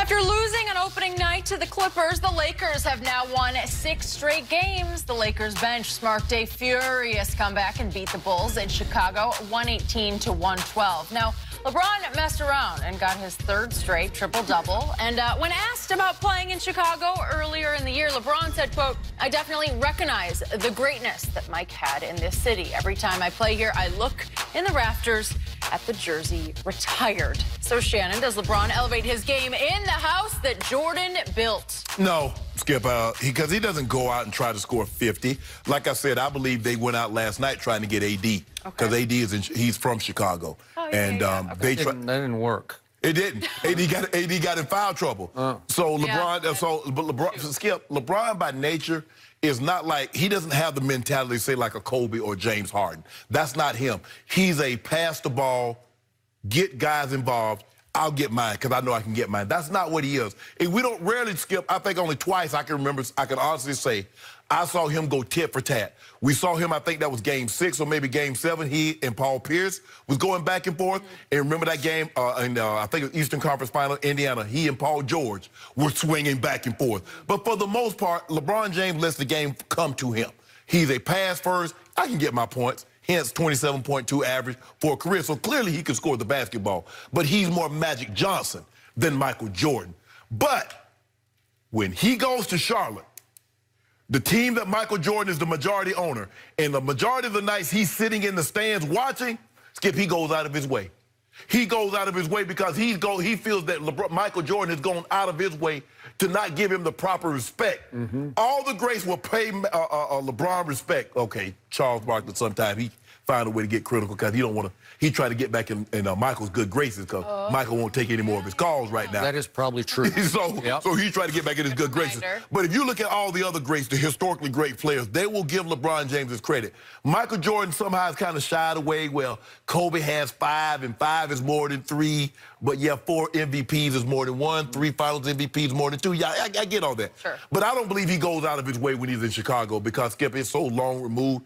After losing on opening night to the Clippers, the Lakers have now won 6 straight games. The Lakers bench sparked a furious comeback and beat the Bulls in Chicago 118-112. Now, LeBron messed around and got his 3rd straight triple-double. And when asked about playing in Chicago earlier in the year, LeBron said, quote, "I definitely recognize the greatness that Mike had in this city. Every time I play here, I look in the rafters at the jersey retired." So, Shannon, does LeBron elevate his game in the house that Jordan built? No, Skip, because he doesn't go out and try to score 50. Like I said, I believe they went out last night trying to get AD because AD he's from Chicago. Oh, yeah, and yeah. That didn't work. It didn't. AD got in foul trouble. So LeBron, LeBron by nature is not like, he doesn't have the mentality, say, like a Kobe or James Harden. That's not him. He's a pass the ball, get guys involved, I'll get mine because I know I can get mine. That's not what he is. And we don't rarely, Skip, I think only twice I can remember, I can honestly say, I saw him go tit for tat. We saw him, I think that was game 6 or maybe game 7. He and Paul Pierce was going back and forth. And remember that game in, I think it was Eastern Conference Final, Indiana, he and Paul George were swinging back and forth. But for the most part, LeBron James lets the game come to him. He's a pass first, I can get my points. Hence 27.2 average for a career. So clearly he can score the basketball. But he's more Magic Johnson than Michael Jordan. But when he goes to Charlotte, the team that Michael Jordan is the majority owner, and the majority of the nights he's sitting in the stands watching, Skip, he goes out of his way. He goes out of his way because he feels that Michael Jordan has gone out of his way to not give him the proper respect. All the greats will pay LeBron respect. Okay, Charles Barkley, sometimes he find a way to get critical because he don't want to. He tried to get back in Michael's good graces because Michael won't take any more of his calls right now. That is probably true. So he tried to get back in his good graces. But if you look at all the other greats, the historically great players, they will give LeBron James his credit. Michael Jordan somehow is kind of shied away. Well, Kobe has 5, and 5 is more than 3. But yeah, 4 MVPs is more than 1. 3 Finals MVPs more than 2. Yeah, I get all that. Sure. But I don't believe he goes out of his way when he's in Chicago because, Skip, it's so long removed.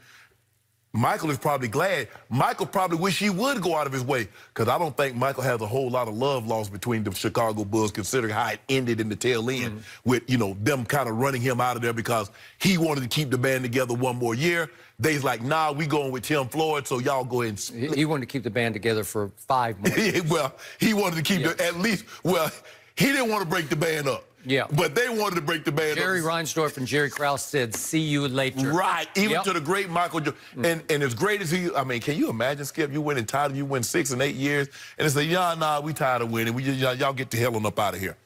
Michael is probably glad. Michael probably wish he would go out of his way because I don't think Michael has a whole lot of love lost between the Chicago Bulls considering how it ended in the tail end with, them kind of running him out of there because he wanted to keep the band together one more year. They's like, nah, we going with Tim Floyd, so y'all go ahead and split. He wanted to keep the band together for 5 more years. Well, he wanted to keep at least, well, he didn't want to break the band up. Yeah. But they wanted to break the band up. Jerry Reinsdorf and Jerry Krause said, "See you later." Right. Even to the great Michael Jordan. And as great as he, I mean, can you imagine, Skip, you winning title, you win 6 and 8 years, and they say, yeah, nah, we tired of winning. We just, y'all get the hell on up out of here.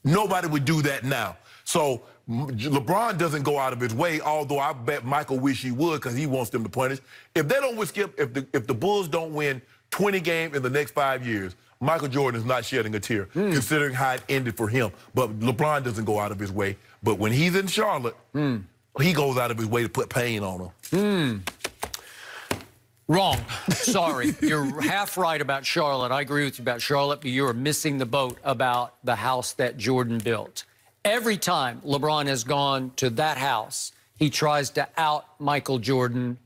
Nobody would do that now. So LeBron doesn't go out of his way, although I bet Michael wish he would because he wants them to punish. If they don't win, Skip, if the Bulls don't win 20 games in the next 5 years, Michael Jordan is not shedding a tear, considering how it ended for him. But LeBron doesn't go out of his way. But when he's in Charlotte, he goes out of his way to put pain on him. Wrong. Sorry. You're half right about Charlotte. I agree with you about Charlotte, but you're missing the boat about the house that Jordan built. Every time LeBron has gone to that house, he tries to out Michael Jordan.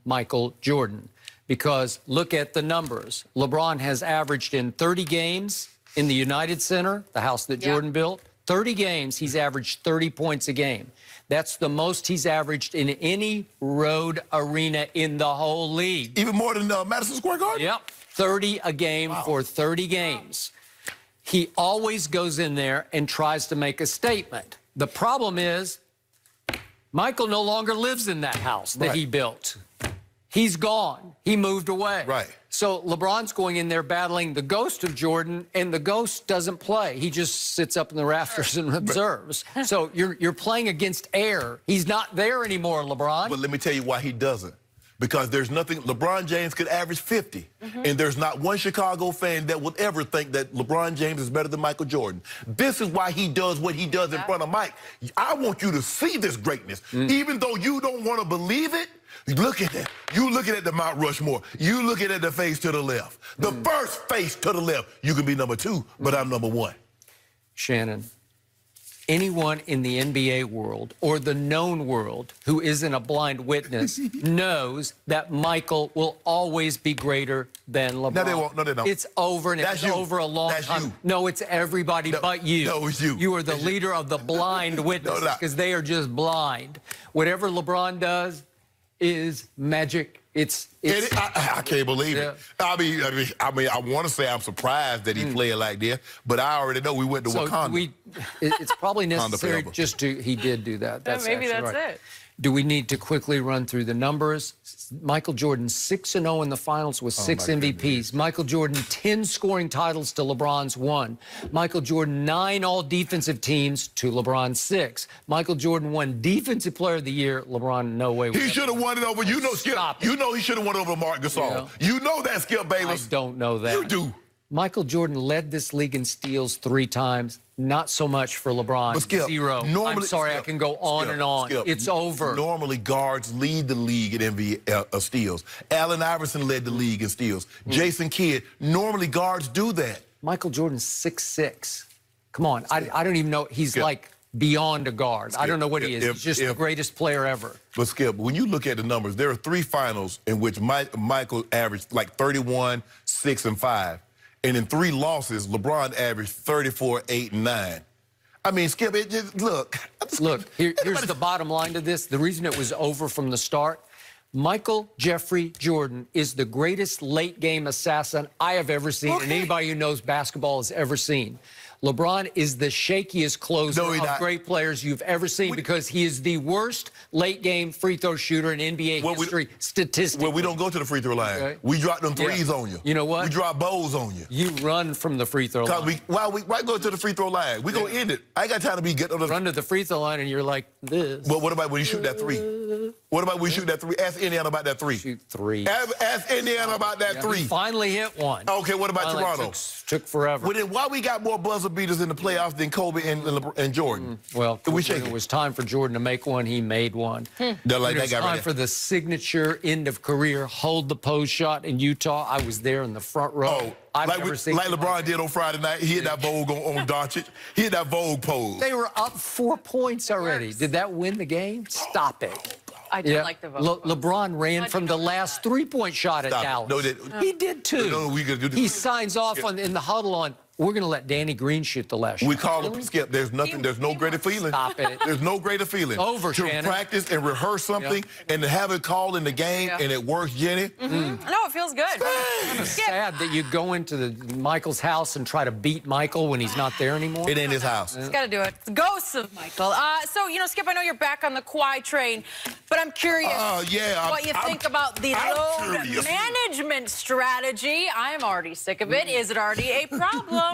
Because look at the numbers. LeBron has averaged in 30 games in the United Center, the house that Jordan built, 30 games, he's averaged 30 points a game. That's the most he's averaged in any road arena in the whole league. Even more than Madison Square Garden? Yep, 30 a game for 30 games. He always goes in there and tries to make a statement. The problem is, Michael no longer lives in that house that he built. He's gone. He moved away. Right. So LeBron's going in there battling the ghost of Jordan, and the ghost doesn't play. He just sits up in the rafters and observes. So you're playing against air. He's not there anymore, LeBron. But let me tell you why he doesn't. Because there's nothing, LeBron James could average 50. And there's not one Chicago fan that would ever think that LeBron James is better than Michael Jordan. This is why he does what he does in front of Mike. I want you to see this greatness. Even though you don't want to believe it, look at that. You looking at the Mount Rushmore. You looking at the face to the left. The first face to the left. You can be number 2, but I'm number 1. Shannon, anyone in the NBA world or the known world who isn't a blind witness knows that Michael will always be greater than LeBron. No, they won't. No, they don't. It's over, and it's over a long time. You. No, it's everybody but you. No, it's you. You are the leader of the blind witnesses because they are just blind. Whatever LeBron does is magic. I can't believe it. I mean, I want to say I'm surprised that he played like this, but I already know we went to Wakanda. It's probably necessary just to. He did do that. That's maybe that's right. it. Do we need to quickly run through the numbers? Michael Jordan 6-0 in the finals with 6 MVPs. Goodness. Michael Jordan 10 scoring titles to LeBron's 1. Michael Jordan 9 all-defensive teams to LeBron's 6. Michael Jordan won Defensive Player of the Year. LeBron, no way. He should have won it over. You know, Skip. You know he should have won over Mark Gasol. You know that, Skip Bayless. I don't know that. You do. Michael Jordan led this league in steals 3 times. Not so much for LeBron. But Skip, 0. I'm sorry, I can go on and on. It's over. Normally, guards lead the league in NBA steals. Allen Iverson led the league in steals. Jason Kidd. Normally, guards do that. Michael Jordan's 6'6". Come on. I don't even know. He's like beyond a guard. I don't know what he is. He's just the greatest player ever. But, Skip, when you look at the numbers, there are 3 finals in which Michael averaged like 31, 6, and 5. And in 3 losses, LeBron averaged 34, 8, and 9. I mean, Skip, it just, look. Look, here's the bottom line to this. The reason it was over from the start, Michael Jeffrey Jordan is the greatest late-game assassin I have ever seen, and anybody who knows basketball has ever seen. LeBron is the shakiest closer of great players you've ever seen because he is the worst late-game free throw shooter in NBA history statistically. Well, we don't go to the free throw line. Okay. We drop them threes on you. You know what? We drop bows on you. You run from the free throw line. Why go to the free throw line? We gonna end it. I ain't got time to be getting on the run to the free throw line and you're like this. But what about when you shoot that 3? What about when you shoot that 3? Ask Indiana about that 3. Shoot 3. Ask Indiana about that 3. He finally hit one. Okay, what about Toronto? Took forever. Well, then why we got more buzzer beaters in the playoffs than Kobe and Jordan? Well, when it was time for Jordan to make one, he made one. It was time for the signature end of career hold the pose shot in Utah. I was there in the front row. I've never seen like LeBron did on Friday night. He hit that Vogue on Doncic. He hit that Vogue pose. They were up 4 points already. Did that win the game? Stop it. I did like the Vogue. LeBron ran from the last 3-point shot at Dallas. No, he did too. He signs off in the huddle on, we're going to let Danny Green shoot the last shot. We call him Skip. There's no greater feeling. Stop it. There's no greater feeling. Over, Shannon. To practice and rehearse something and to have it called in the game and it works, Jenny. No, it feels good. It's sad that you go into Michael's house and try to beat Michael when he's not there anymore. It ain't his house. He's got to do it. It's ghosts of Michael. So, Skip, I know you're back on the Kawhi train, but I'm curious what you think about the load management strategy. I'm already sick of it. Is it already a problem?